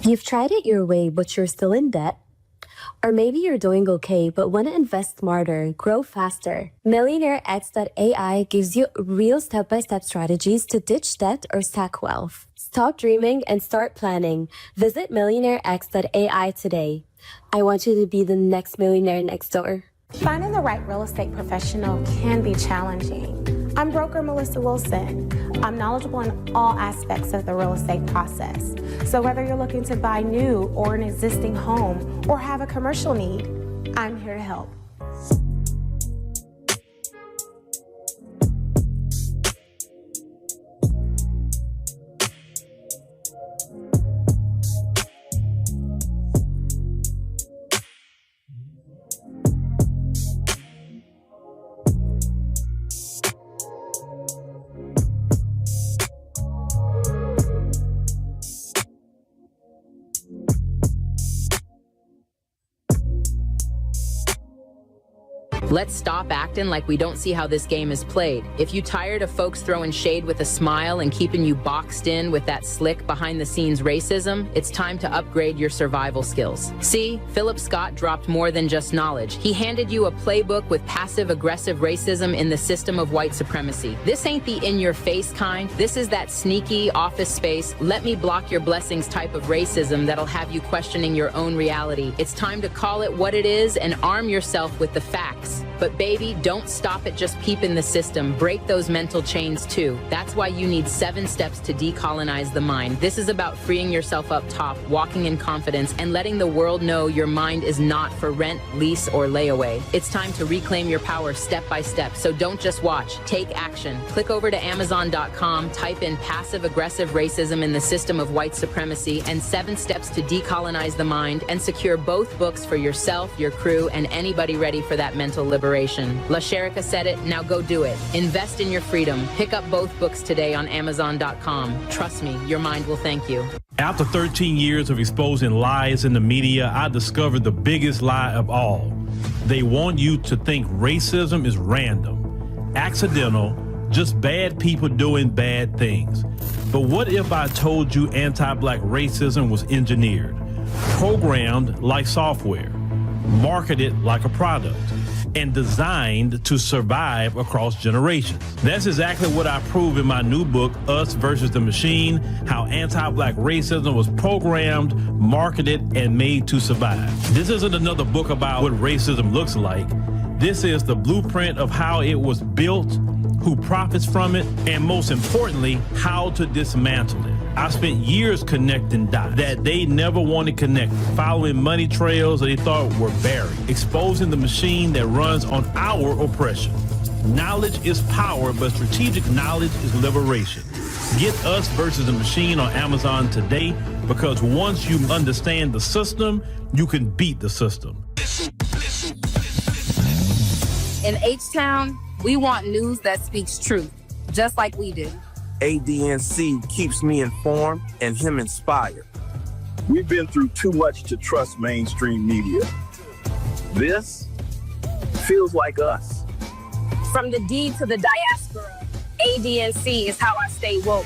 You've tried it your way, but you're still in debt. Or maybe you're doing okay, but want to invest smarter, grow faster. MillionaireX.ai gives you real step-by-step strategies to ditch debt or stack wealth. Stop dreaming and start planning. Visit MillionaireX.ai today. I want you to be the next millionaire next door. Finding the right real estate professional can be challenging. I'm broker Melissa Wilson. I'm knowledgeable in all aspects of the real estate process. So whether you're looking to buy new or an existing home or have a commercial need, I'm here to help. Let's stop acting like we don't see how this game is played. If you tired of folks throwing shade with a smile and keeping you boxed in with that slick behind-the-scenes racism, it's time to upgrade your survival skills. See, Phillip Scott dropped more than just knowledge. He handed you a playbook with passive-aggressive racism in the system of white supremacy. This ain't the in-your-face kind. This is that sneaky, office space, let me block your blessings type of racism that'll have you questioning your own reality. It's time to call it what it is and arm yourself with the facts. But baby, don't stop at just peeping the system. Break those mental chains too. That's why you need 7 steps to decolonize the mind. This is about freeing yourself up top, walking in confidence, and letting the world know your mind is not for rent, lease, or layaway. It's time to reclaim your power step by step. So don't just watch, take action. Click over to Amazon.com, type in passive-aggressive racism in the system of white supremacy and 7 steps to decolonize the mind, and secure both books for yourself, your crew, and anybody ready for that mental liberation. La Sherika said it, now go do it. Invest in your freedom. Pick up both books today on Amazon.com. Trust me, your mind will thank you. After 13 years of exposing lies in the media, I discovered the biggest lie of all. They want you to think racism is random, accidental, just bad people doing bad things. But what if I told you anti-black racism was engineered, programmed like software, marketed like a product, and designed to survive across generations? That's exactly what I prove in my new book, Us versus the Machine, How Anti-Black Racism Was Programmed, Marketed, and Made to Survive. This isn't another book about what racism looks like. This is the blueprint of how it was built, who profits from it, and most importantly, how to dismantle it. I spent years connecting dots that they never wanted connected, following money trails that they thought were buried, exposing the machine that runs on our oppression. Knowledge is power, but strategic knowledge is liberation. Get Us versus the Machine on Amazon today, because once you understand the system, you can beat the system. In H-Town, we want news that speaks truth, just like we do. ADNC keeps me informed and him inspired. We've been through too much to trust mainstream media. This feels like us. From the D to the diaspora, ADNC is how I stay woke.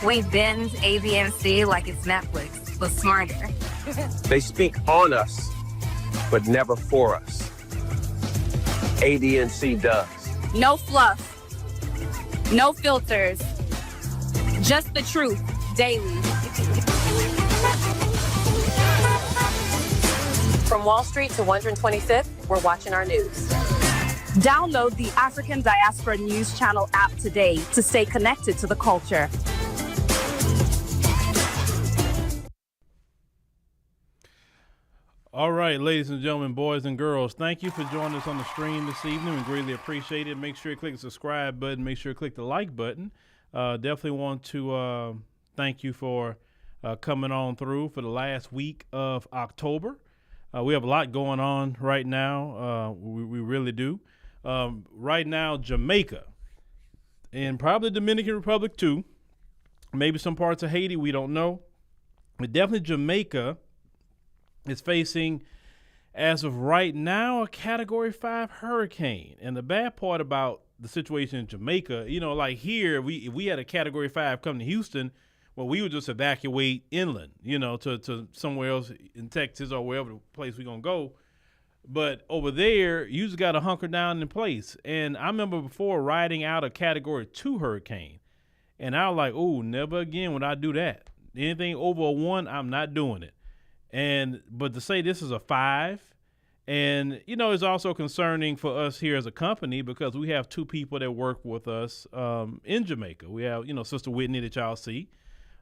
We binge ADNC like it's Netflix, but smarter. They speak on us, but never for us. ADNC does. No fluff, no filters, just the truth, daily. From Wall Street to 125th, we're watching our news. Download the African Diaspora News Channel app today to stay connected to the culture. All right, ladies and gentlemen, boys and girls, thank you for joining us on the stream this evening. We greatly appreciate it. Make sure you click the subscribe button. Make sure you click the like button. Definitely want to thank you for coming on through for the last week of October. We have a lot going on right now. We really do. Right now, Jamaica and probably Dominican Republic too. Maybe some parts of Haiti, we don't know. But definitely Jamaica is facing, as of right now, a Category 5 hurricane. And the bad part about the situation in Jamaica, you know, like here, if we had a Category 5 come to Houston, well, we would just evacuate inland, to somewhere else in Texas or wherever the place we're going to go. But over there, you just got to hunker down in place. And I remember before riding out a Category 2 hurricane, and I was like, oh, never again would I do that. Anything over a 1, I'm not doing it. But to say this is a 5, and, it's also concerning for us here as a company because we have 2 people that work with us in Jamaica. We have, Sister Whitney that y'all see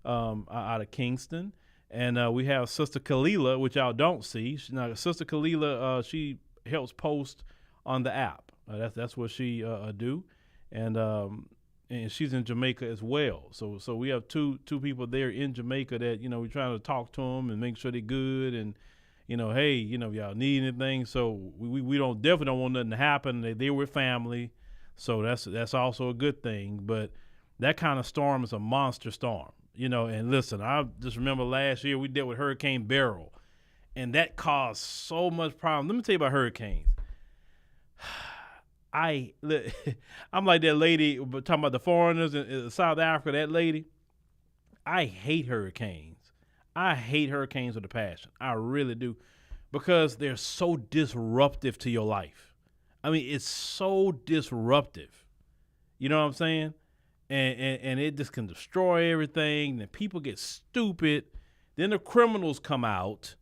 out of Kingston. And we have Sister Kalila, which y'all don't see. Now, Sister Kalila, she helps post on the app. That's what she do. And she's in Jamaica as well. So we have two people there in Jamaica that, we're trying to talk to them and make sure they're good. And, hey, y'all need anything. So we definitely don't want nothing to happen. They're with family. So that's also a good thing. But that kind of storm is a monster storm. And listen, I just remember last year we dealt with Hurricane Beryl, and that caused so much problem. Let me tell you about hurricanes. I'm like that lady talking about the foreigners in South Africa, that lady. I hate hurricanes. I hate hurricanes with a passion. I really do, because they're so disruptive to your life. I mean, it's so disruptive. You know what I'm saying? And it just can destroy everything. Then people get stupid. Then the criminals come out.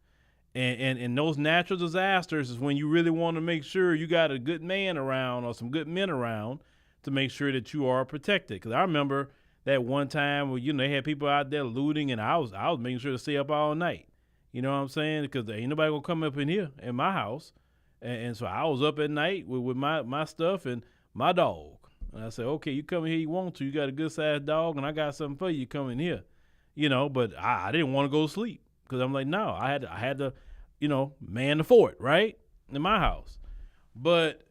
And those natural disasters is when you really want to make sure you got a good man around or some good men around to make sure that you are protected. Because I remember that one time where, they had people out there looting, and I was making sure to stay up all night. You know what I'm saying? Because ain't nobody going to come up in here in my house. And so I was up at night with my stuff and my dog. And I said, okay, you come in here you want to. You got a good-sized dog, and I got something for you. Come in here. But I didn't want to go to sleep because I'm like, no, I had to, man the fort, right, in my house. But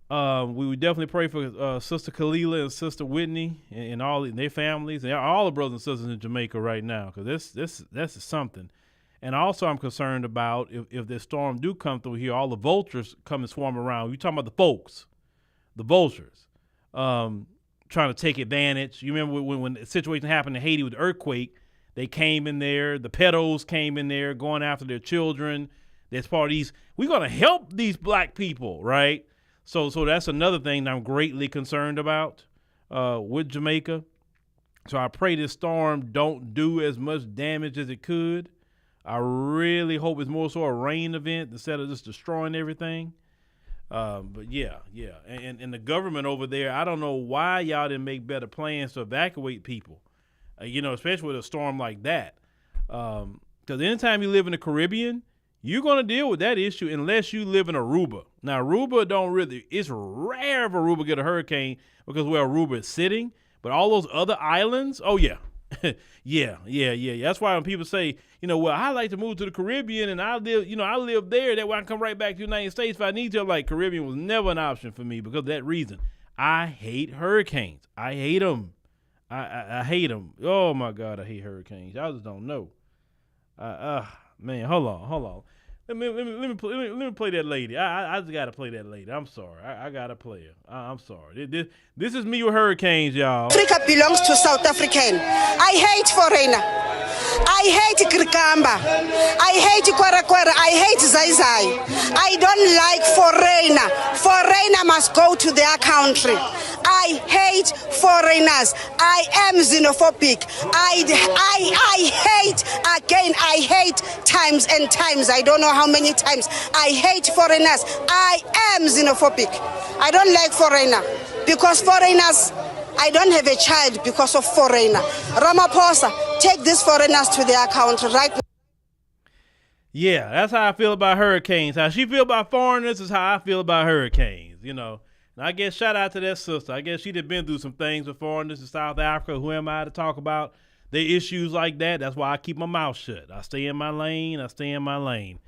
we would definitely pray for Sister Kalila and Sister Whitney and all their families and all the brothers and sisters in Jamaica right now, because this is something. And also I'm concerned about if this storm do come through here, all the vultures come and swarm around. You're talking about the folks, the vultures. Trying to take advantage. You remember when the situation happened in Haiti with the earthquake, they came in there, the pedos came in there going after their children. That's part of these. We're going to help these black people, right? So that's another thing that I'm greatly concerned about with Jamaica. So I pray this storm don't do as much damage as it could. I really hope it's more so a rain event instead of just destroying everything. But yeah. And the government over there, I don't know why y'all didn't make better plans to evacuate people, especially with a storm like that. Because anytime you live in the Caribbean, you're going to deal with that issue unless you live in Aruba. Now, Aruba it's rare if Aruba get a hurricane because where Aruba is sitting, but all those other islands, oh yeah. Yeah. That's why when people say, well, I like to move to the Caribbean and I live there. That way I can come right back to the United States if I need to. Like, Caribbean was never an option for me because of that reason. I hate hurricanes. I hate them. I hate them. Oh my God, I hate hurricanes. Y'all just don't know. Man, hold on. Let me play that lady. I just gotta play that lady. I'm sorry. I gotta play her. I'm sorry. This is me with hurricanes, y'all. Africa belongs to South African. I hate foreigner. I hate Krikamba. I hate Kwara. I hate Zai. I don't like foreigner. Foreigner must go to their country. I hate foreigners. I am xenophobic. I hate times and times. I don't know how many times. I hate foreigners. I am xenophobic. I don't like foreigner because foreigners, I don't have a child because of foreigner. Ramaphosa, take these foreigners to their country right now. Yeah, that's how I feel about hurricanes. How she feel about foreigners is how I feel about hurricanes, And I guess shout out to that sister. I guess she'd have been through some things with foreigners in South Africa. Who am I to talk about the issues like that? That's why I keep my mouth shut. I stay in my lane.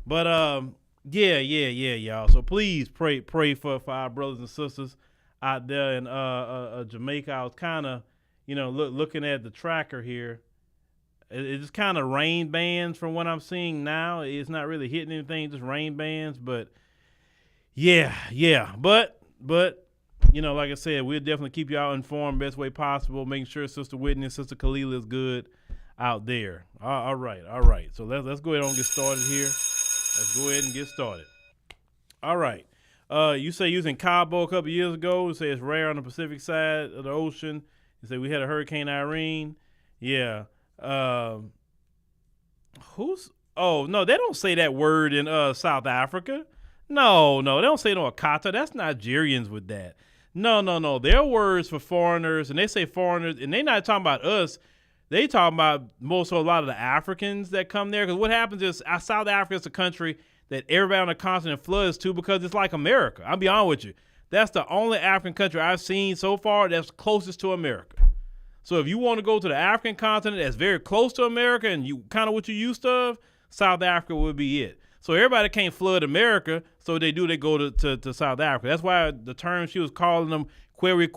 But yeah, y'all. So please pray for our brothers and sisters out there in Jamaica. I was kind of, looking at the tracker here. It's just kind of rain bands from what I'm seeing now. It's not really hitting anything, just rain bands. But yeah. But like I said, we'll definitely keep y'all informed best way possible, making sure Sister Whitney and Sister Kalila is good out there. All right. So let's go ahead and get started here. Let's go ahead and get started. All right. You say you was in Cabo a couple years ago. You say it's rare on the Pacific side of the ocean. You say we had a Hurricane Irene. Yeah. Oh, no, they don't say that word in South Africa. No, they don't say no Akata. That's Nigerians with that. No. They're words for foreigners, and they say foreigners, and they're not talking about us. They talking about most of a lot of the Africans that come there. Because what happens is South Africa is a country that everybody on the continent floods to because it's like America. I'll be honest with you. That's the only African country I've seen so far that's closest to America. So if you want to go to the African continent that's very close to America and you kind of what you used to, South Africa would be it. So everybody can't flood America, so they go to South Africa. That's why the term she was calling them query,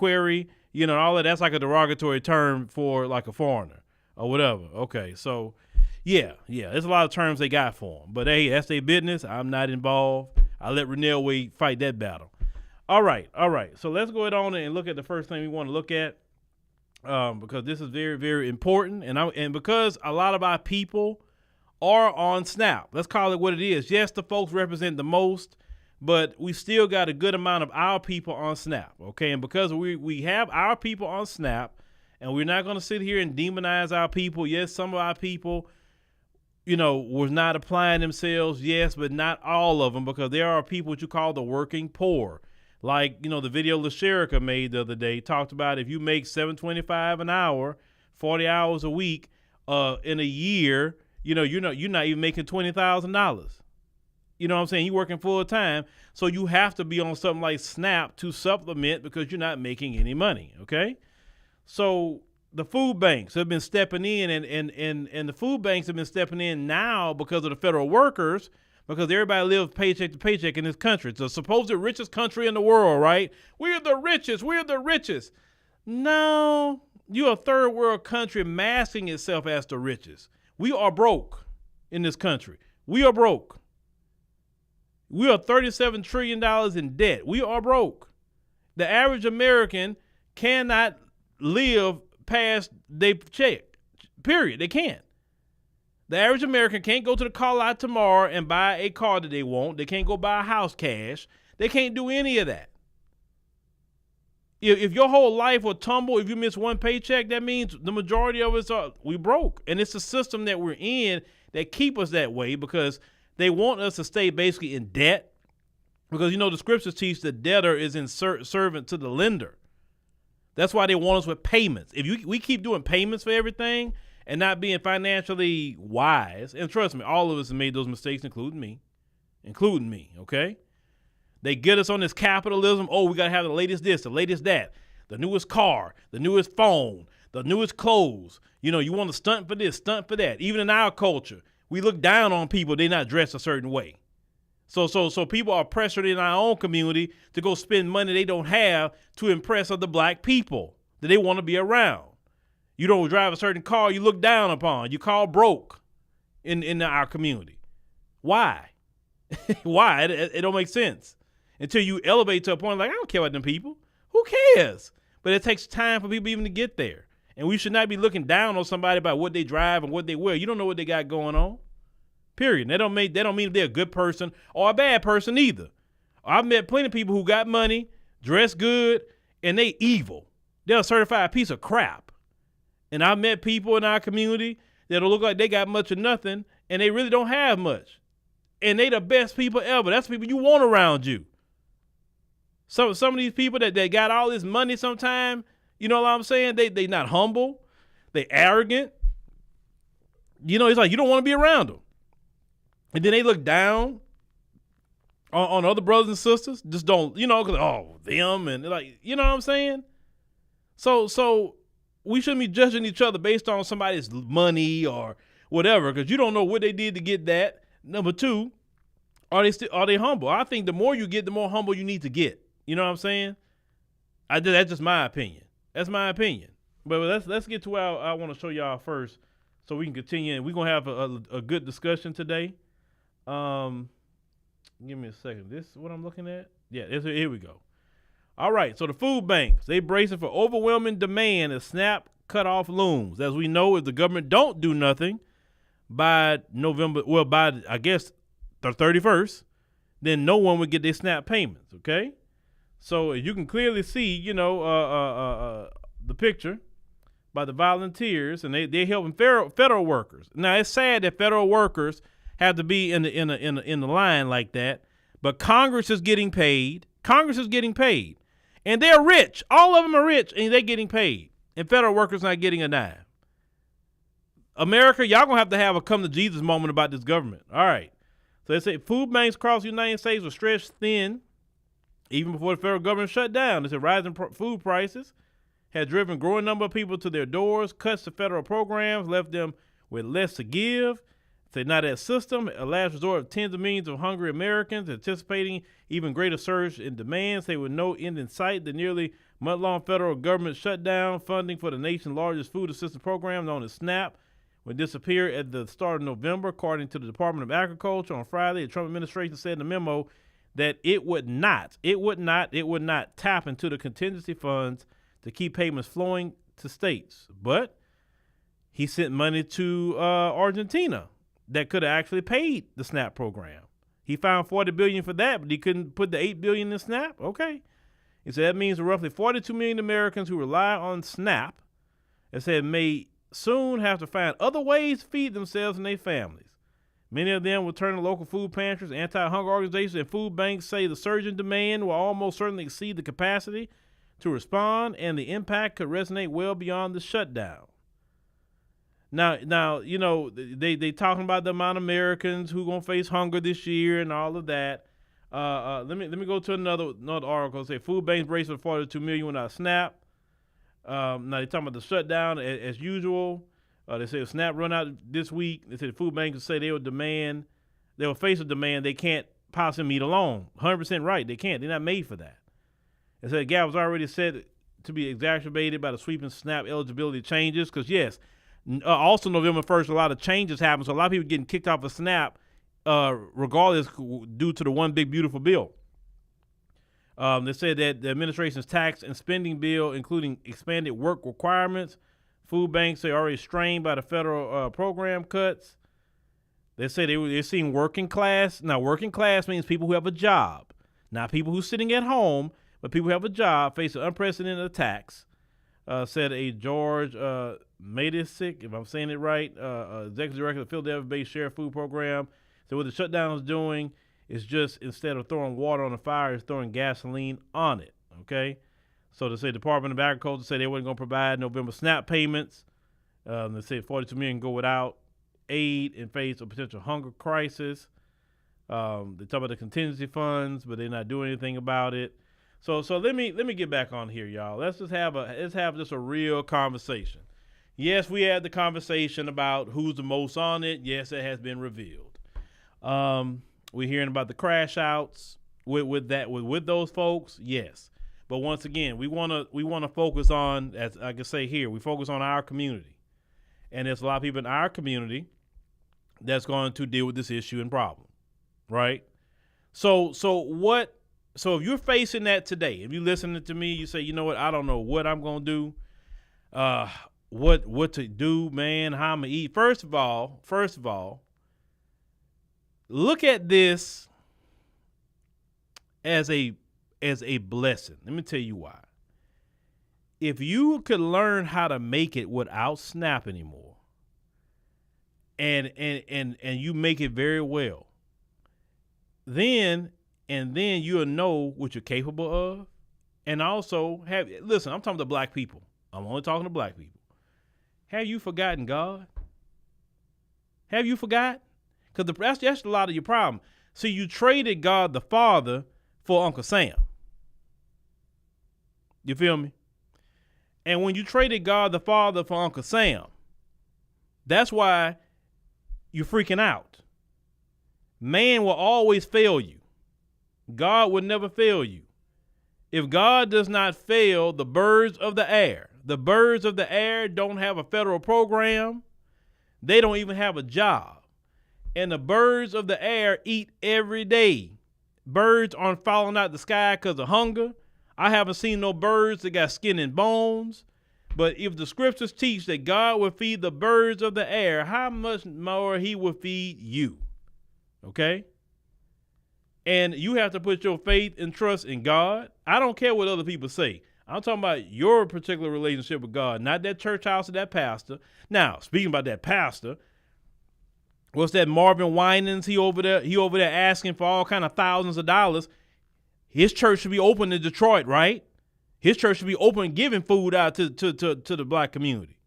all of that's like a derogatory term for like a foreigner or whatever. Okay, so yeah, there's a lot of terms they got for them. But hey, that's their business. I'm not involved. I let Renell Wade fight that battle. All right. So let's go ahead on and look at the first thing we want to look at. Because this is very, very important, and because a lot of our people are on Snap. Let's call it what it is. Yes, the folks represent the most, but we still got a good amount of our people on Snap, okay? And because we have our people on Snap, and we're not going to sit here and demonize our people. Yes, some of our people, was not applying themselves, yes, but not all of them, because there are people what you call the working poor. Like, the video LaSherica made the other day talked about if you make $7.25 an hour, 40 hours a week, in a year, you're not even making $20,000. You know what I'm saying? You're working full time, so you have to be on something like Snap to supplement because you're not making any money. Okay, so the food banks have been stepping in, and the food banks have been stepping in now because of the federal workers. Because everybody lives paycheck to paycheck in this country. It's the supposed richest country in the world, right? We're the richest. No, you're a third world country masking itself as the richest. We are broke in this country. We are broke. We are $37 trillion in debt. We are broke. The average American cannot live past their check, period. They can't. The average American can't go to the car lot tomorrow and buy a car that they want. They can't go buy a house cash. They can't do any of that. If your whole life will tumble, if you miss one paycheck, that means the majority of us we broke. And it's the system that we're in that keep us that way because they want us to stay basically in debt. Because, the scriptures teach the debtor is in servant to the lender. That's why they want us with payments. If we keep doing payments for everything, and not being financially wise, and trust me, all of us have made those mistakes, including me, okay? They get us on this capitalism. Oh, we got to have the latest this, the latest that, the newest car, the newest phone, the newest clothes. You want to stunt for this, stunt for that. Even in our culture, we look down on people. They're not dressed a certain way. So people are pressured in our own community to go spend money they don't have to impress other black people that they want to be around. You don't drive a certain car you look down upon. You call broke in our community. Why? Why? It don't make sense. Until you elevate to a point like, I don't care about them people. Who cares? But it takes time for people even to get there. And we should not be looking down on somebody about what they drive and what they wear. You don't know what they got going on. Period. They don't mean they're a good person or a bad person either. I've met plenty of people who got money, dress good, and they evil. They're a certified piece of crap. And I met people in our community that'll look like they got much or nothing, and they really don't have much. And they the best people ever. That's the people you want around you. Some of these people that got all this money sometime, you know what I'm saying? They not humble. They arrogant. It's like you don't want to be around them. And then they look down on other brothers and sisters. Just don't, because, them. And like, you know what I'm saying? So we shouldn't be judging each other based on somebody's money or whatever, because you don't know what they did to get that. Number two, are they humble? I think the more you get, the more humble you need to get. You know what I'm saying? That's just my opinion. That's my opinion. But let's get to where I want to show y'all first, so we can continue. And we're gonna have a good discussion today. Give me a second. This is what I'm looking at? Yeah, here we go. All right, so the food banks, they bracing for overwhelming demand as SNAP cutoff looms. As we know, if the government don't do nothing by November, well, by, I guess, the 31st, then no one would get their SNAP payments, okay? So you can clearly see, the picture by the volunteers, and they're helping federal workers. Now, it's sad that federal workers have to be in the line like that, but Congress is getting paid. Congress is getting paid. And they're rich. All of them are rich, and they're getting paid. And federal workers not getting a dime. America, y'all going to have a come to Jesus moment about this government. All right. So they say food banks across the United States were stretched thin even before the federal government shut down. They said rising food prices had driven a growing number of people to their doors. Cuts to federal programs left them with less to give. Say now that system, a last resort of tens of millions of hungry Americans, anticipating even greater surge in demand. Say with no end in sight, the nearly month-long federal government shutdown funding for the nation's largest food assistance program, known as SNAP, would disappear at the start of November, according to the Department of Agriculture. On Friday, the Trump administration said in a memo that it would not tap into the contingency funds to keep payments flowing to states. But he sent money to Argentina that could have actually paid the SNAP program. He found $40 billion for that, but he couldn't put the $8 billion in SNAP. Okay. He said that means roughly 42 million Americans who rely on SNAP, it said, may soon have to find other ways to feed themselves and their families. Many of them will turn to local food pantries. Anti-hunger organizations and food banks say the surge in demand will almost certainly exceed the capacity to respond, and the impact could resonate well beyond the shutdown. Now, they talking about the amount of Americans who gonna face hunger this year and all of that. Let me go to another article. Say food banks brace for 42 million without SNAP. Now they talking about the shutdown as usual. They say SNAP run out this week. They said food banks say they will face a demand they can't possibly meet alone. 100% right, they can't. They're not made for that. They said the gap was already said to be exacerbated by the sweeping SNAP eligibility changes. Because yes. Also, November 1st, a lot of changes happened. So a lot of people getting kicked off of SNAP, regardless, due to the one big beautiful bill. They said that the administration's tax and spending bill, including expanded work requirements, food banks are already strained by the federal program cuts. They say they're seeing working class. Now, working class means people who have a job, not people who's sitting at home, but people who have a job face unprecedented attacks. Said a George Madisic, if I'm saying it right, executive director of the Philadelphia-based Sheriff Food Program. So what the shutdown is doing is just, instead of throwing water on the fire, it's throwing gasoline on it, okay? So they say Department of Agriculture said they weren't going to provide November SNAP payments. They said 42 million go without aid in face of potential hunger crisis. They talk about the contingency funds, but they're not doing anything about it. So let me get back on here, y'all. Let's have just a real conversation. Yes, we had the conversation about who's the most on it. Yes, it has been revealed. We're hearing about the crash outs with those folks. Yes, but once again, we want to focus on, as I can say here, we focus on our community, and there's a lot of people in our community that's going to deal with this issue and problem, right? So if you're facing that today, if you're listening to me, you say, you know what, I don't know what I'm going to do, what to do, man, how I'm going to eat. First of all, look at this as a blessing. Let me tell you why. If you could learn how to make it without SNAP anymore, and you make it very well, then you'll know what you're capable of. And also listen, I'm talking to black people. I'm only talking to black people. Have you forgotten God? Have you forgot? Because that's a lot of your problem. See, you traded God the Father for Uncle Sam. You feel me? And when you traded God the Father for Uncle Sam, that's why you're freaking out. Man will always fail you. God would never fail you. If God does not fail the birds of the air don't have a federal program. They don't even have a job. And the birds of the air eat every day. Birds aren't falling out the sky because of hunger. I haven't seen no birds that got skin and bones. But if the scriptures teach that God will feed the birds of the air, how much more he will feed you? Okay? And you have to put your faith and trust in God. I don't care what other people say. I'm talking about your particular relationship with God, not that church house or that pastor. Now, speaking about that pastor, what's that Marvin Winans? He over there asking for all kind of thousands of dollars. His church should be open in Detroit, right? His church should be open giving food out to the black community.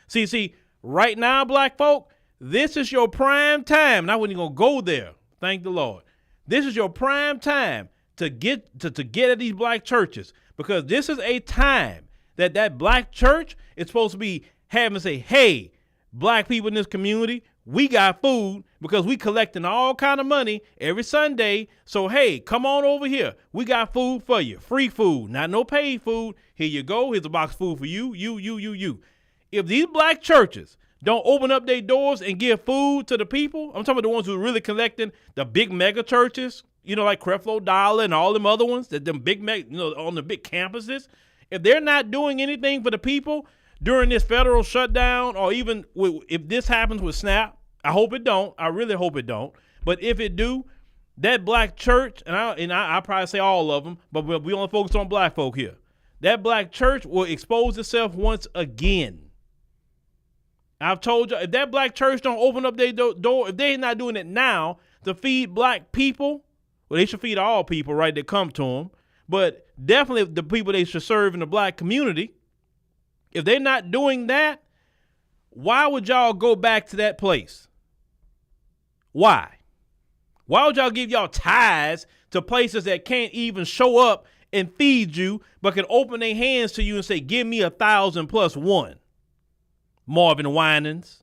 See, right now, black folk, this is your prime time. And I wasn't even gonna go there. Thank the Lord. This is your prime time to get at these black churches, because this is a time that black church is supposed to be having to say, hey, black people in this community, we got food because we collecting all kind of money every Sunday. So, hey, come on over here. We got food for you. Free food, not no paid food. Here you go. Here's a box of food for you. If these black churches don't open up their doors and give food to the people, I'm talking about the ones who are really collecting, the big mega churches, like Creflo Dollar and all them other ones, that them big, on the big campuses. If they're not doing anything for the people during this federal shutdown, or even if this happens with SNAP, I hope it don't. I really hope it don't. But if it do, that black church, and I probably say all of them, but we only focus on black folk here. That black church will expose itself once again. I've told you, if that black church don't open up their door, if they're not doing it now to feed black people, well, they should feed all people, right, that come to them. But definitely the people they should serve in the black community. If they're not doing that, why would y'all go back to that place? Why? Why would y'all give y'all tithes to places that can't even show up and feed you, but can open their hands to you and say, give me 1,000 plus one? Marvin Winans.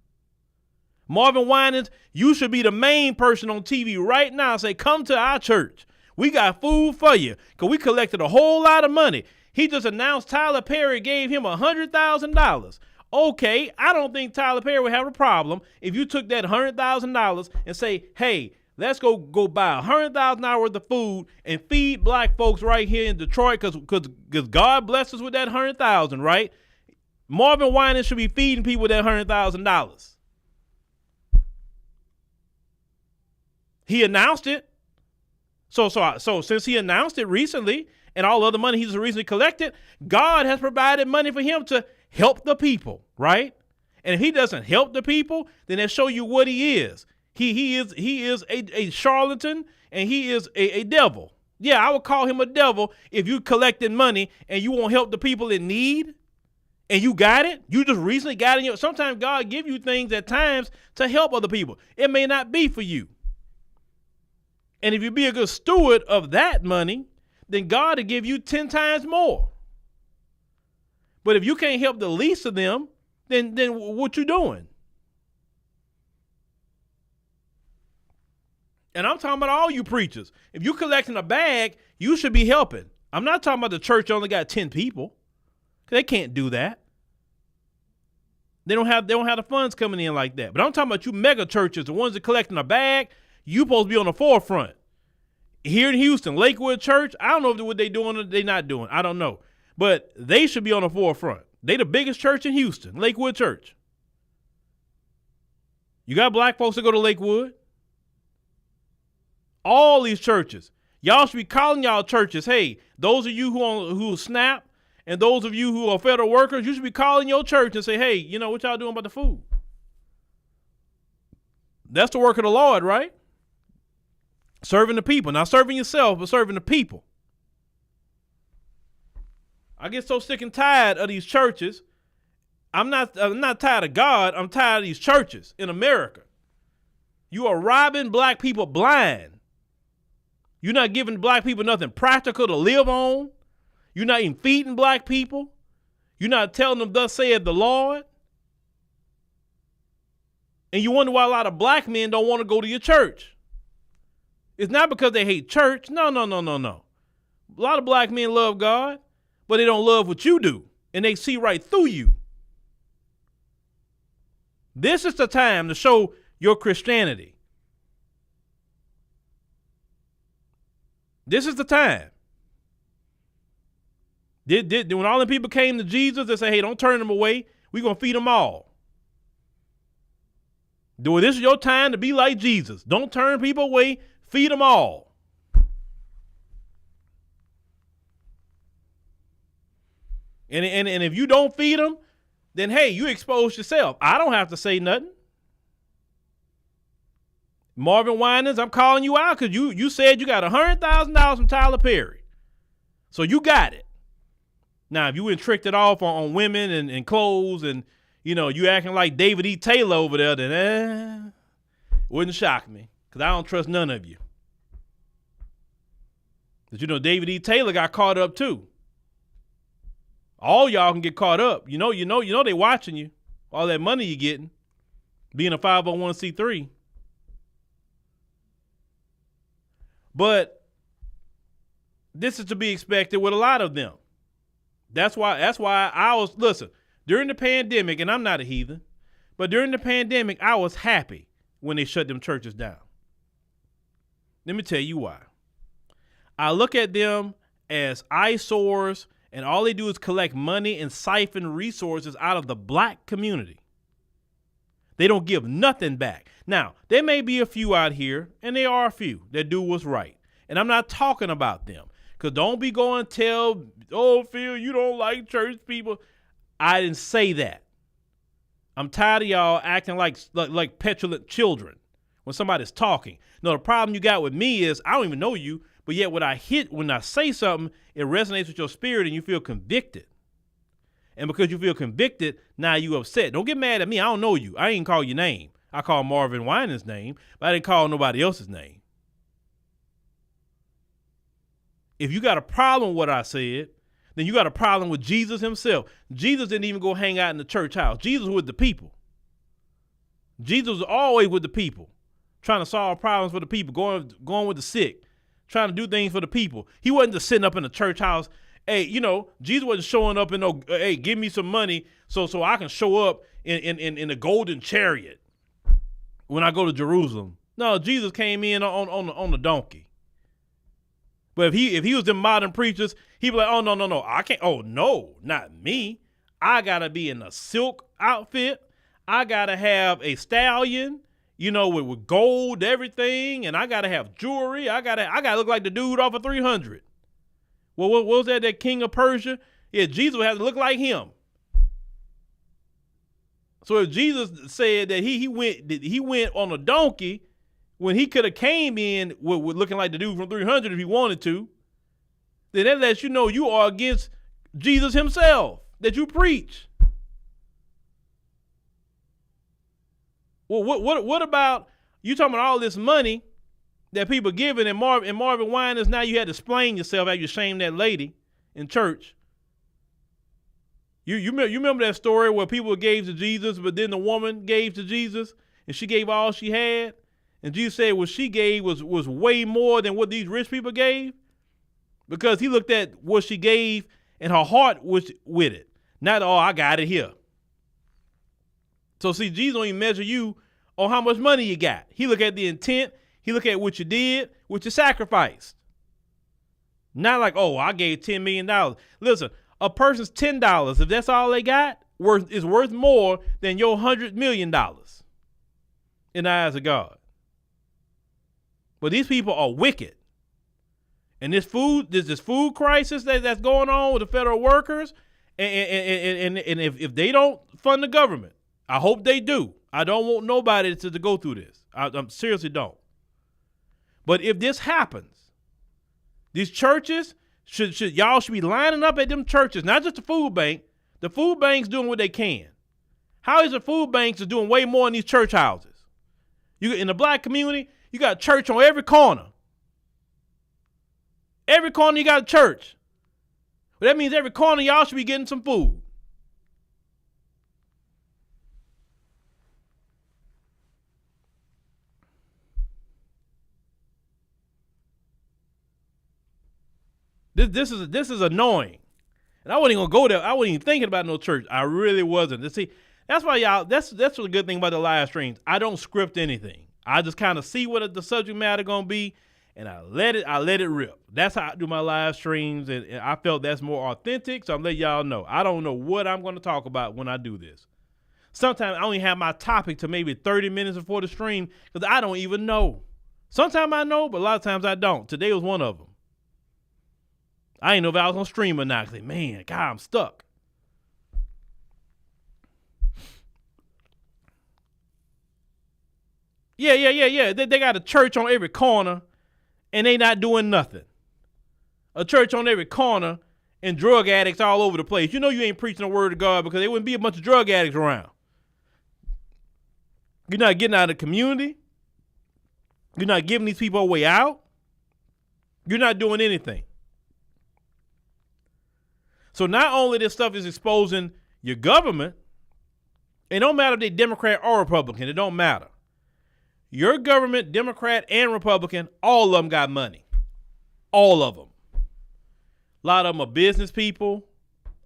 Marvin Winans, you should be the main person on TV right now and say, come to our church. We got food for you, because we collected a whole lot of money. He just announced Tyler Perry gave him $100,000. Okay, I don't think Tyler Perry would have a problem if you took that $100,000 and say, hey, let's go buy $100,000 worth of food and feed black folks right here in Detroit, because God blessed us with that $100,000, right? Marvin Winans should be feeding people that $100,000. He announced it. So since he announced it recently, and all other money he's recently collected, God has provided money for him to help the people, right? And if he doesn't help the people, then that show you what he is. He is a charlatan, and he is a devil. Yeah, I would call him a devil if you collecting money and you won't help the people in need, and you got it. You just recently got it. Sometimes God give you things at times to help other people. It may not be for you. And if you be a good steward of that money, then God will give you 10 times more. But if you can't help the least of them, then what you doing? And I'm talking about all you preachers. If you collecting a bag, you should be helping. I'm not talking about the church only got 10 people. They can't do that. They don't have the funds coming in like that. But I'm talking about you mega churches, the ones that collecting a bag. You supposed to be on the forefront. Here in Houston, Lakewood Church, I don't know what they doing or they not doing. I don't know. But they should be on the forefront. They the biggest church in Houston, Lakewood Church. You got black folks that go to Lakewood. All these churches. Y'all should be calling y'all churches, hey, those of you who SNAP and those of you who are federal workers, you should be calling your church and say, hey, what y'all doing about the food? That's the work of the Lord, right? Serving the people. Not serving yourself, but serving the people. I get so sick and tired of these churches. I'm not tired of God. I'm tired of these churches in America. You are robbing black people blind. You're not giving black people nothing practical to live on. You're not even feeding black people. You're not telling them, thus saith the Lord. And you wonder why a lot of black men don't want to go to your church. It's not because they hate church. No. A lot of black men love God, but they don't love what you do, and they see right through you. This is the time to show your Christianity. This is the time. When all the people came to Jesus, they say, hey, don't turn them away. We're going to feed them all. This is your time to be like Jesus. Don't turn people away. Feed them all. And if you don't feed them, then, hey, you expose yourself. I don't have to say nothing. Marvin Winans, I'm calling you out because you said you got $100,000 from Tyler Perry. So you got it. Now, if you went tricked it off on women and clothes and, you acting like David E. Taylor over there, then wouldn't shock me because I don't trust none of you. But David E. Taylor got caught up too. All y'all can get caught up. You know they watching you. All that money you getting, being a 501c3. But this is to be expected with a lot of them. That's why I was, listen, during the pandemic, and I'm not a heathen, but during the pandemic, I was happy when they shut them churches down. Let me tell you why. I look at them as eyesores, and all they do is collect money and siphon resources out of the black community. They don't give nothing back. Now, there may be a few out here, and there are a few that do what's right. And I'm not talking about them. Because don't be going to tell, oh, Phil, you don't like church people. I didn't say that. I'm tired of y'all acting like petulant children when somebody's talking. No, the problem you got with me is I don't even know you, but yet when I say something, it resonates with your spirit and you feel convicted. And because you feel convicted, now you upset. Don't get mad at me. I don't know you. I ain't call your name. I called Marvin Winans' name, but I didn't call nobody else's name. If you got a problem with what I said, then you got a problem with Jesus himself. Jesus didn't even go hang out in the church house. Jesus was with the people. Jesus was always with the people, trying to solve problems for the people, going with the sick, trying to do things for the people. He wasn't just sitting up in the church house. Hey, Jesus wasn't showing up in hey, give me some money so I can show up in a golden chariot when I go to Jerusalem. No, Jesus came in on the donkey. But if he was them modern preachers, he'd be like, oh, no, I can't. Oh, no, not me. I got to be in a silk outfit. I got to have a stallion, with gold, everything. And I got to have jewelry. I got to look like the dude off of 300. Well, what was that king of Persia? Yeah, Jesus would have to look like him. So if Jesus said that he went on a donkey, when he could have came in with looking like the dude from 300 if he wanted to, then that lets you know you are against Jesus himself that you preach. Well, what about you talking about all this money that people giving and Marvin Winans? Now you had to explain yourself after you shamed that lady in church. You remember that story where people gave to Jesus, but then the woman gave to Jesus and she gave all she had? And Jesus said what she gave was way more than what these rich people gave, because he looked at what she gave and her heart was with it. Not, oh, I got it here. So see, Jesus don't even measure you on how much money you got. He look at the intent. He look at what you did, what you sacrificed. Not like, oh, I gave $10 million. Listen, a person's $10, if that's all they got, is worth more than your $100 million in the eyes of God. But these people are wicked. And this food crisis that's going on with the federal workers, and if they don't fund the government, I hope they do. I don't want nobody to go through this. I seriously don't. But if this happens, these churches y'all should be lining up at them churches, not just the food bank. The food bank's doing what they can. How is the food banks doing way more in these church houses? In the black community, you got church on every corner. Every corner you got a church. Well, that means every corner y'all should be getting some food. This is annoying. And I wasn't even gonna go there. I wasn't even thinking about no church. I really wasn't. See, that's why y'all, that's the good thing about the live streams. I don't script anything. I just kind of see what the subject matter gonna be, and I let it rip. That's how I do my live streams, and I felt that's more authentic, so I'm letting y'all know. I don't know what I'm going to talk about when I do this. Sometimes I only have my topic to maybe 30 minutes before the stream because I don't even know. Sometimes I know, but a lot of times I don't. Today was one of them. I didn't know if I was going to stream or not. Like, man, God, I'm stuck. Yeah. They got a church on every corner, and they not doing nothing. A church on every corner, and drug addicts all over the place. You know you ain't preaching the word of God because there wouldn't be a bunch of drug addicts around. You're not getting out of the community. You're not giving these people a way out. You're not doing anything. So not only this stuff is exposing your government, it don't matter if they're Democrat or Republican. It don't matter. Your government, Democrat and Republican, all of them got money. All of them. A lot of them are business people.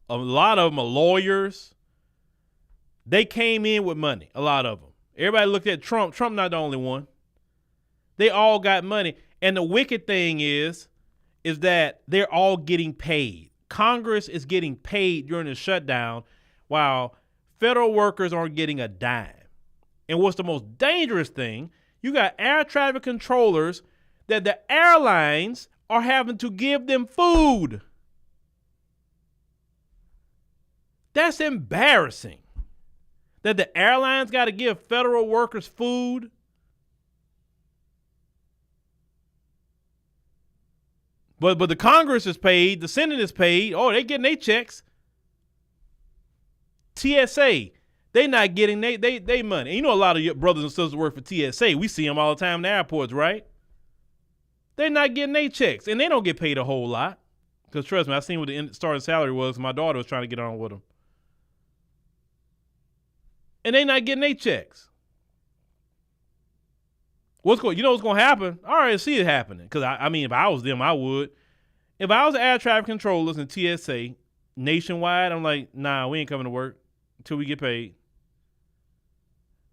A lot of them are lawyers. They came in with money, a lot of them. Everybody looked at Trump. Trump not the only one. They all got money. And the wicked thing is that they're all getting paid. Congress is getting paid during the shutdown while federal workers aren't getting a dime. And what's the most dangerous thing, you got air traffic controllers that the airlines are having to give them food. That's embarrassing. That the airlines got to give federal workers food. But the Congress is paid, the Senate is paid. Oh, they getting their checks. TSA, they not getting they money. And you know a lot of your brothers and sisters work for TSA. We see them all the time in the airports, right? They're not getting their checks, and they don't get paid a whole lot. Because trust me, I seen what the starting salary was. My daughter was trying to get on with them. And they not getting their checks. You know what's going to happen? I already see it happening. Because, I mean, if I was them, I would. If I was air traffic controllers and TSA nationwide, I'm like, nah, we ain't coming to work until we get paid.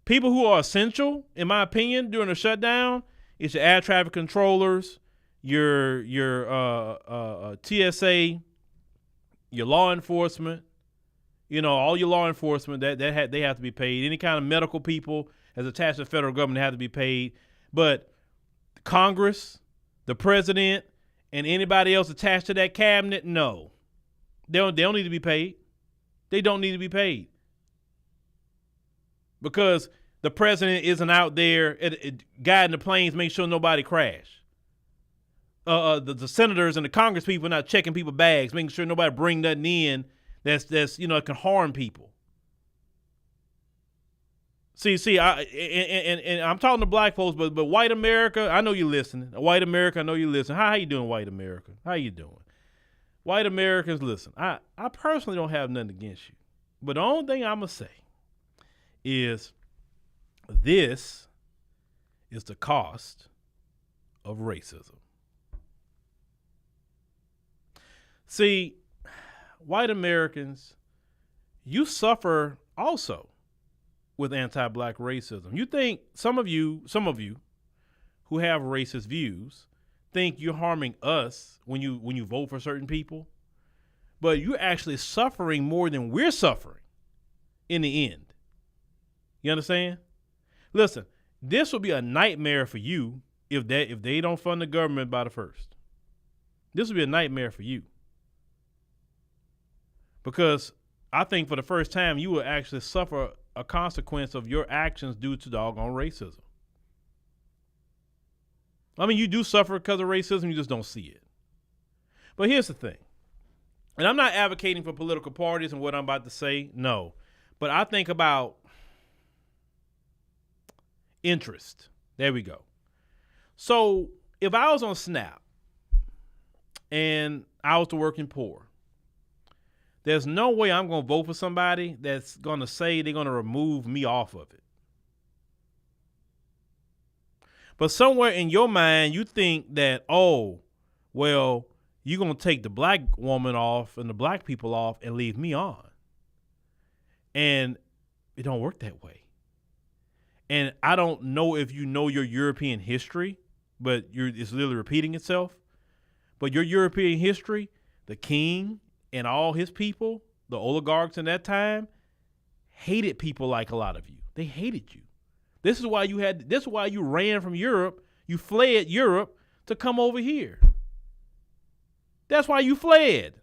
People who are essential, in my opinion, during a shutdown, it's your air traffic controllers, your TSA, your law enforcement. You know, all your law enforcement, they have to be paid. Any kind of medical people as attached to the federal government have to be paid. But Congress, the president, and anybody else attached to that cabinet, no. They don't need to be paid. They don't need to be paid. Because the president isn't out there guiding the planes, making sure nobody crash. The senators and the Congress people are not checking people's bags, making sure nobody bring nothing in that's can harm people. See, I'm talking to black folks, but white America, I know you're listening. White America, I know you're listening. How you doing, white America? How you doing? White Americans, listen, I personally don't have nothing against you. But the only thing I'm going to say is this is the cost of racism. See, white Americans, you suffer also with anti-black racism. You think some of you who have racist views think you're harming us when you vote for certain people, but you're actually suffering more than we're suffering in the end. You understand? Listen, this will be a nightmare for you if they don't fund the government by the 1st. This will be a nightmare for you. Because I think for the first time, you will actually suffer a consequence of your actions due to doggone racism. I mean, you do suffer because of racism, you just don't see it. But here's the thing. And I'm not advocating for political parties and what I'm about to say, no. But I think about interest. There we go. So if I was on SNAP and I was the working poor, there's no way I'm going to vote for somebody that's going to say they're going to remove me off of it. But somewhere in your mind, you think that, oh, well, you're going to take the black woman off and the black people off and leave me on. And it don't work that way. And I don't know if you know your European history, but it's literally repeating itself. But your European history, the king and all his people, the oligarchs in that time, hated people like a lot of you. They hated you. This is why you ran from Europe. You fled Europe to come over here. That's why you fled.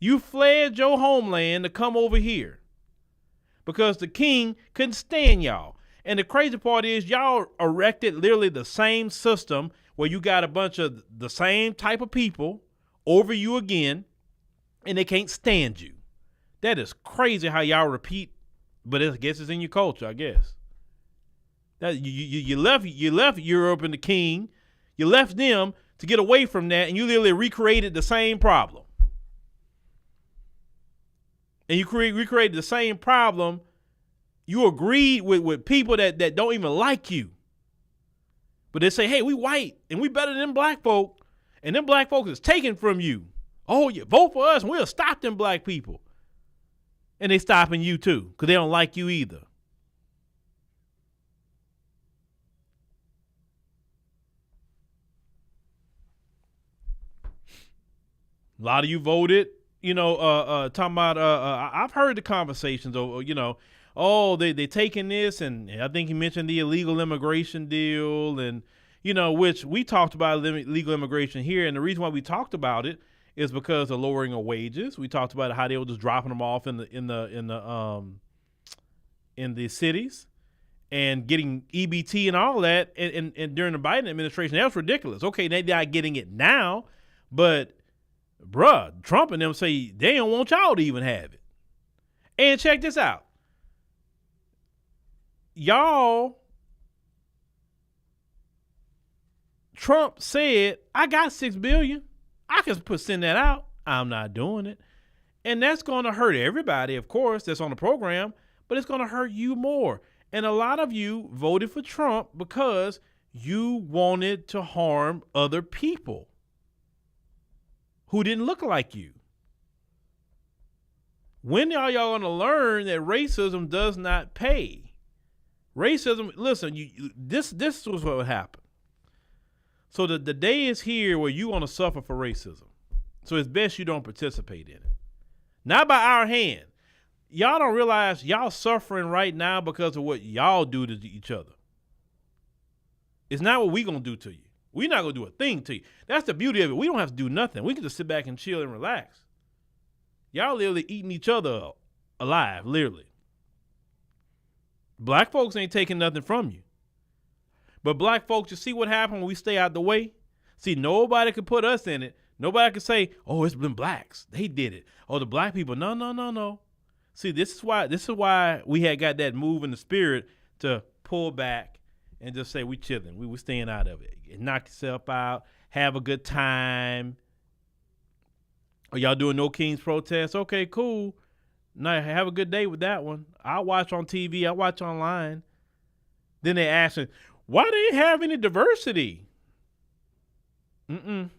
You fled your homeland to come over here because the king couldn't stand y'all. And the crazy part is y'all erected literally the same system where you got a bunch of the same type of people over you again, and they can't stand you. That is crazy how y'all repeat, but I guess it's in your culture, I guess. That you left Europe and the king, you left them to get away from that, and you literally recreated the same problem. And you recreated the same problem. You agreed with people that don't even like you. But they say, hey, we white, and we better than black folk, and them black folks is taken from you. Oh, you vote for us, and we'll stop them black people. And they stopping you too, because they don't like you either. A lot of you voted, talking about, I've heard the conversations, they taking this, and I think he mentioned the illegal immigration deal, and, which we talked about illegal immigration here, and the reason why we talked about it is because of lowering of wages. We talked about how they were just dropping them off in the cities and getting EBT and all that, and during the Biden administration, that was ridiculous. Okay, they're not getting it now, but bruh, Trump and them say they don't want y'all to even have it. And check this out. Y'all, Trump said, I got $6 billion. I can send that out. I'm not doing it. And that's going to hurt everybody, of course, that's on the program, but it's going to hurt you more. And a lot of you voted for Trump because you wanted to harm other people who didn't look like you. When are y'all going to learn that racism does not pay? Racism, listen, this was what would happen. So the day is here where you want to suffer for racism. So it's best you don't participate in it. Not by our hand. Y'all don't realize y'all suffering right now because of what y'all do to each other. It's not what we going to do to you. We're not going to do a thing to you. That's the beauty of it. We don't have to do nothing. We can just sit back and chill and relax. Y'all literally eating each other alive, literally. Black folks ain't taking nothing from you. But black folks, you see what happened when we stay out the way? See, nobody can put us in it. Nobody can say, oh, it's been blacks. They did it. Oh, the black people. No. See, this is why we had got that move in the spirit to pull back and just say we chilling. We were staying out of it. Knock yourself out. Have a good time. Are y'all doing No Kings protest? Okay, cool. Now have a good day with that one. I'll watch on TV. I'll watch online. Then they ask me, why they ain't have any diversity? No.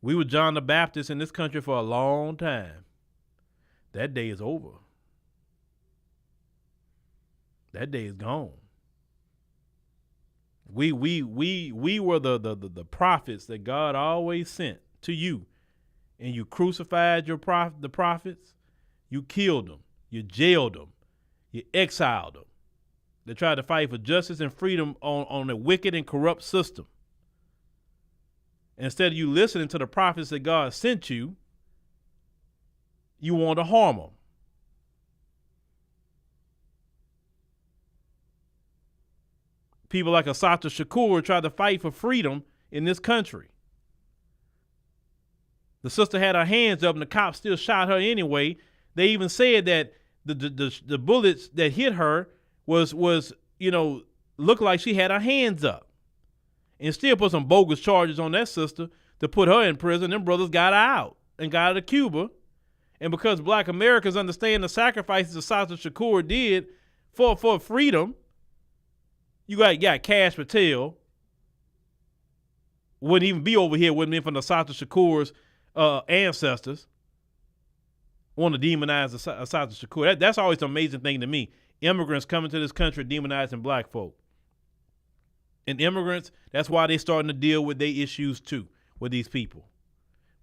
We were John the Baptist in this country for a long time. That day is over. That day is gone. We were the prophets that God always sent to you, and you crucified the prophets. You killed them. You jailed them. You exiled them. They tried to fight for justice and freedom on a wicked and corrupt system. Instead of you listening to the prophets that God sent you, you want to harm them. People like Assata Shakur tried to fight for freedom in this country. The sister had her hands up and the cops still shot her anyway. They even said that the bullets that hit her was looked like she had her hands up. And still put some bogus charges on that sister to put her in prison. Them brothers got her out and got her to Cuba. And because black Americans understand the sacrifices Assata Shakur did for freedom, you got Cash Patel. Wouldn't even be over here, wouldn't be from the Assata Shakur's ancestors. Want to demonize Assata Shakur. That's always an amazing thing to me. immigrants coming to this country demonizing black folk. And immigrants, that's why they're starting to deal with their issues too, with these people.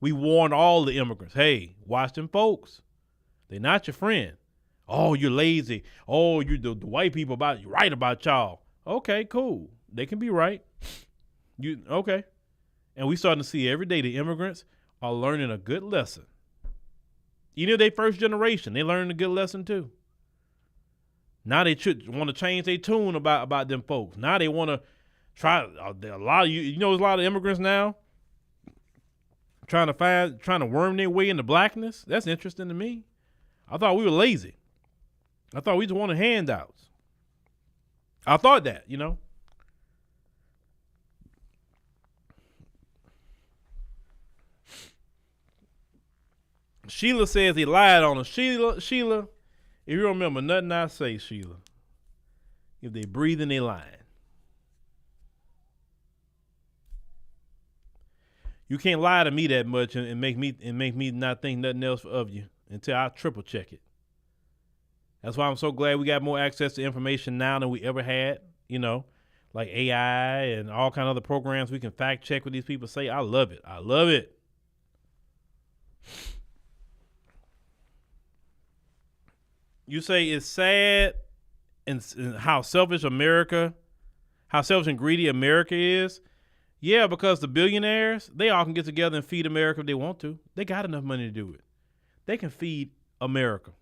We warned all the immigrants, hey, watch them folks. They're not your friend. Oh, you're lazy. Oh, you the white people right about y'all. Okay, cool. They can be right. Okay. And we starting to see every day the immigrants are learning a good lesson. Even if they first generation, they learning a good lesson too. Now they want to change their tune about them folks. Now they want to try a lot of there's a lot of immigrants now trying to worm their way into blackness. That's interesting to me. I thought we were lazy. I thought we just wanted handouts. I thought that, Sheila says he lied on us. Sheila, if you remember nothing I say, Sheila, if they breathing, they lying. You can't lie to me that much and make me not think nothing else of you until I triple check it. That's why I'm so glad we got more access to information now than we ever had, like AI and all kind of other programs we can fact check what these people say. I love it. I love it. You say it's sad and how selfish and greedy America is. Yeah, because the billionaires, they all can get together and feed America if they want to. They got enough money to do it. They can feed America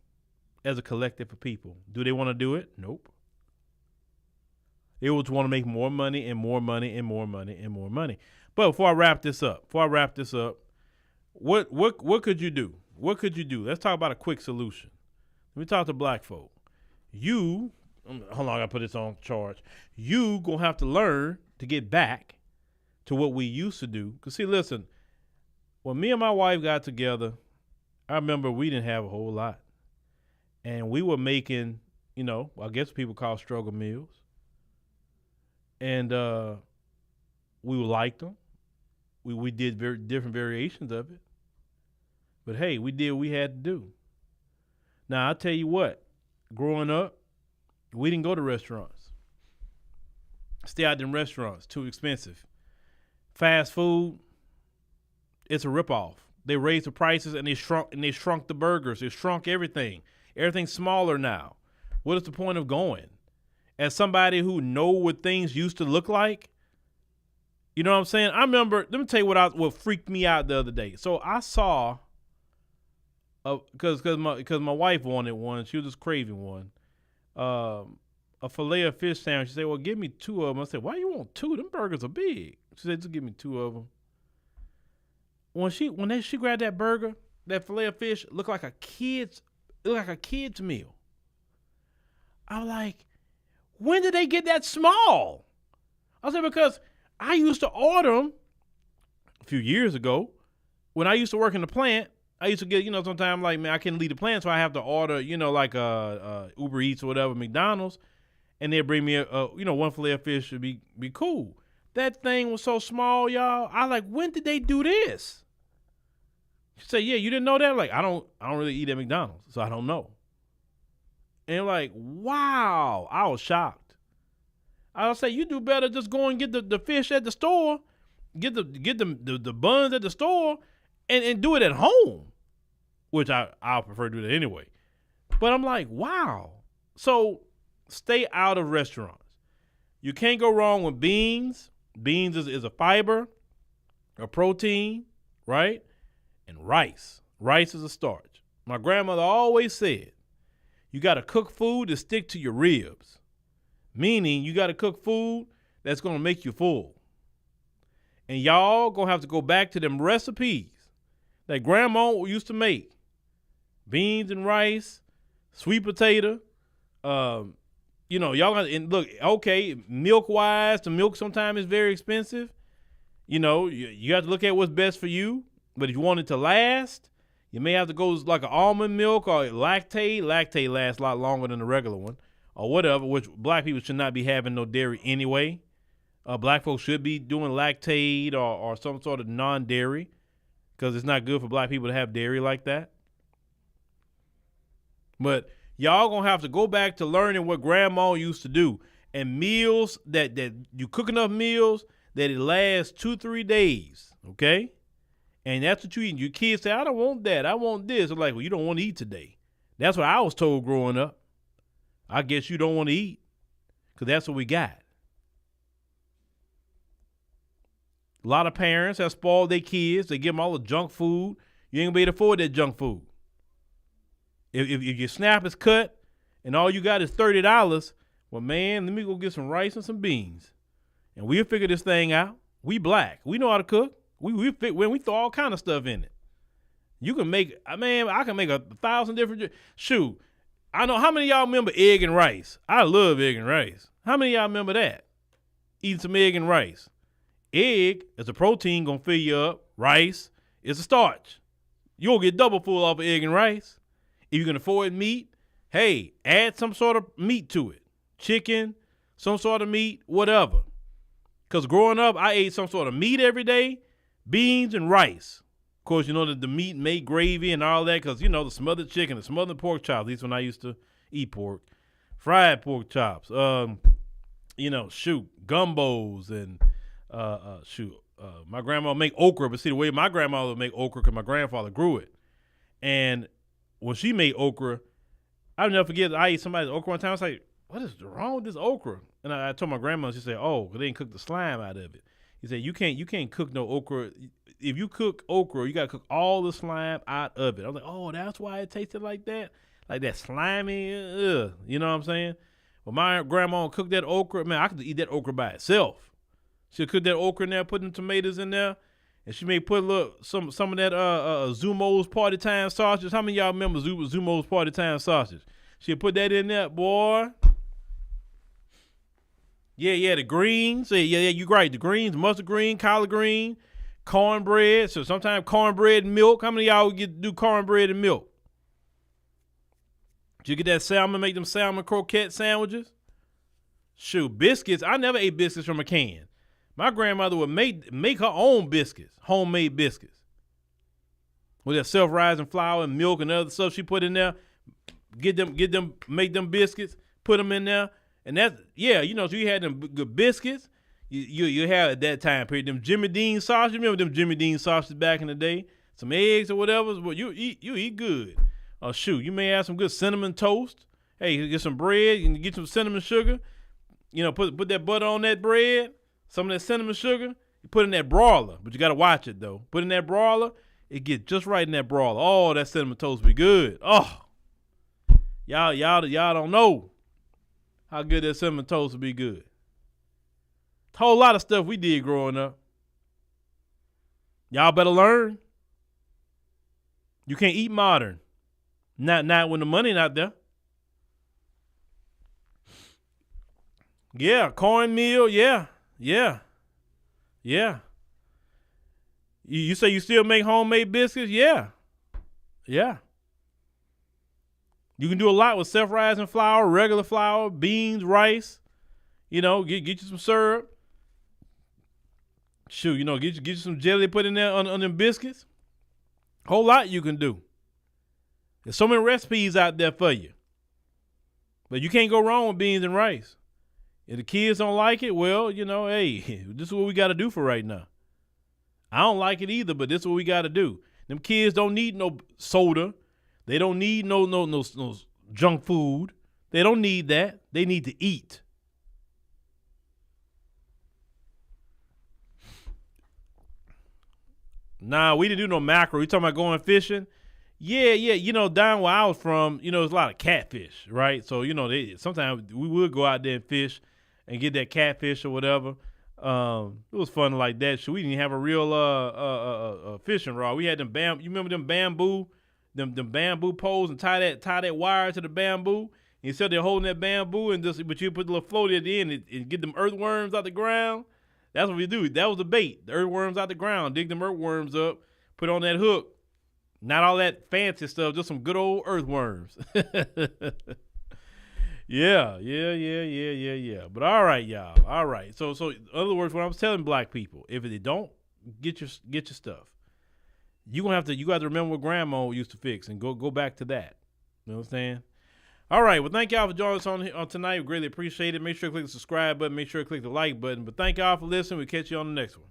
as a collective of people. Do they want to do it? Nope. They just want to make more money and more money and more money and more money. But before I wrap this up, what could you do? What could you do? Let's talk about a quick solution. Let me talk to black folk. Hold on, I gotta put this on charge. You gonna have to learn to get back to what we used to do. Cause see, listen, when me and my wife got together, I remember we didn't have a whole lot. And we were making, I guess people call struggle meals. And we liked them. We did very different variations of it. But hey, we did what we had to do. Now, I'll tell you what, growing up, we didn't go to restaurants. Stay out in restaurants, too expensive. Fast food, it's a ripoff. They raised the prices and they shrunk the burgers. They shrunk everything. Everything's smaller now. What is the point of going? As somebody who know what things used to look like, you know what I'm saying? I remember, let me tell you what freaked me out the other day. So I saw, because my wife wanted one, she was just craving one, a filet of fish sandwich. She said, well, give me 2 of them. I said, why you want 2? Them burgers are big. She said, just give me 2 of them. When she grabbed that burger, that filet of fish, looked like a kid's meal. I was like, when did they get that small? I said, because I used to order them a few years ago. When I used to work in the plant, I used to get, sometimes like, man, I can't leave the plant, so I have to order, like Uber Eats or whatever, McDonald's, and they'd bring me one filet of fish would be cool. That thing was so small, y'all. I like, when did they do this? She said, yeah, you didn't know that? Like, I don't really eat at McDonald's, so I don't know. And like, wow, I was shocked. I would say, you do better just go and get the fish at the store, get the buns at the store, and do it at home, which I'll prefer to do that anyway. But I'm like, wow. So stay out of restaurants. You can't go wrong with beans. Beans is a fiber, a protein, right? And rice. Rice is a starch. My grandmother always said, you got to cook food to stick to your ribs, meaning you got to cook food that's going to make you full. And y'all going to have to go back to them recipes that grandma used to make. Beans and rice, sweet potato. Y'all got to look, okay, milk-wise, the milk sometimes is very expensive. You have to look at what's best for you. But if you want it to last, you may have to go like an almond milk or lactate. Lactate lasts a lot longer than the regular one or whatever, which black people should not be having no dairy anyway. Black folks should be doing lactate or some sort of non-dairy because it's not good for black people to have dairy like that. But Y'all gonna have to go back to learning what grandma used to do. And meals that you cook enough meals that it lasts 2-3 days, okay? And that's what you eat. Your kids say, I don't want that. I want this. I'm like, well, you don't want to eat today. That's what I was told growing up. I guess you don't want to eat because that's what we got. A lot of parents have spoiled their kids. They give them all the junk food. You ain't gonna be able to afford that junk food. If your SNAP is cut and all you got is $30, well, man, let me go get some rice and some beans, and we'll figure this thing out. We black. We know how to cook. We throw all kind of stuff in it. You can make, man, I can make 1,000 different. Shoot, I know how many of y'all remember egg and rice. I love egg and rice. How many of y'all remember that? Eating some egg and rice. Egg is a protein, gonna fill you up. Rice is a starch. You'll get double full off of egg and rice. If you can afford meat, hey, add some sort of meat to it. Chicken, some sort of meat, whatever. Because growing up, I ate some sort of meat every day, beans and rice. Of course, you know that the meat made gravy and all that because, you know, the smothered chicken, the smothered pork chops, at least when I used to eat pork, fried pork chops, gumbos and, my grandma would make okra, but see, the way my grandma would make okra because my grandfather grew it. And when she made okra, I'll never forget, I ate somebody's okra one time. I was like, what is wrong with this okra? And I told my grandma, she said, oh, they didn't cook the slime out of it. He said, you can't cook no okra. If you cook okra, you got to cook all the slime out of it. I was like, oh, that's why it tasted like that slimy, you know what I'm saying? Well, my grandma cooked that okra. Man, I could eat that okra by itself. She'll cook that okra in there, put them tomatoes in there, and she may put a little some of that Zumo's Party Time sausage. How many of y'all remember Zumo's Party Time sausage? She'll put that in there, boy. Yeah, the greens. Yeah, you're right. The greens, mustard green, collard green, cornbread. So sometimes cornbread and milk. How many of y'all would do cornbread and milk? Did you get that salmon, make them salmon croquette sandwiches? Shoot, biscuits. I never ate biscuits from a can. My grandmother would make her own biscuits, homemade biscuits. With that self-rising flour and milk and other stuff she put in there. Make them biscuits, put them in there. And that's, yeah, you know, so you had them good biscuits. You had at that time period them Jimmy Dean sausages. Remember them Jimmy Dean sausages back in the day? Some eggs or whatever. But you eat good. Oh, shoot, you may have some good cinnamon toast. Hey, you get some bread and get some cinnamon sugar. You know, put that butter on that bread, some of that cinnamon sugar. You put in that broiler, but you got to watch it, though. Put in that broiler, it gets just right in that broiler. Oh, that cinnamon toast be good. Oh, y'all don't know how good that cinnamon toast would be good. A whole lot of stuff we did growing up. Y'all better learn. You can't eat modern. Not when the money not there. Yeah, cornmeal, yeah. You say you still make homemade biscuits? Yeah. You can do a lot with self-rising flour, regular flour, beans, rice. You know, get you some syrup. Shoot, you know, get you some jelly put in there on them biscuits. Whole lot you can do. There's so many recipes out there for you. But you can't go wrong with beans and rice. If the kids don't like it, well, you know, hey, this is what we got to do for right now. I don't like it either, but this is what we got to do. Them kids don't need no soda. They don't need no junk food. They don't need that. They need to eat. Nah, we didn't do no mackerel. You talking about going fishing? Yeah. You know, down where I was from, you know, there's a lot of catfish, right? So, you know, sometimes we would go out there and fish and get that catfish or whatever. It was fun like that. So we didn't have a real fishing rod. We had them you remember them bamboo poles and tie that wire to the bamboo. And you said they're holding that bamboo but you put the little floaty at the end and get them earthworms out the ground. That's what we do. That was the bait. The earthworms out the ground. Dig them earthworms up. Put on that hook. Not all that fancy stuff. Just some good old earthworms. Yeah. But all right, y'all. All right. So in other words, what I was telling black people, if they don't get your stuff, you got to remember what grandma used to fix and go back to that. You know what I'm saying? All right. Well, thank y'all for joining us on tonight. We greatly appreciate it. Make sure to click the subscribe button. Make sure to click the like button. But thank y'all for listening. We'll catch you on the next one.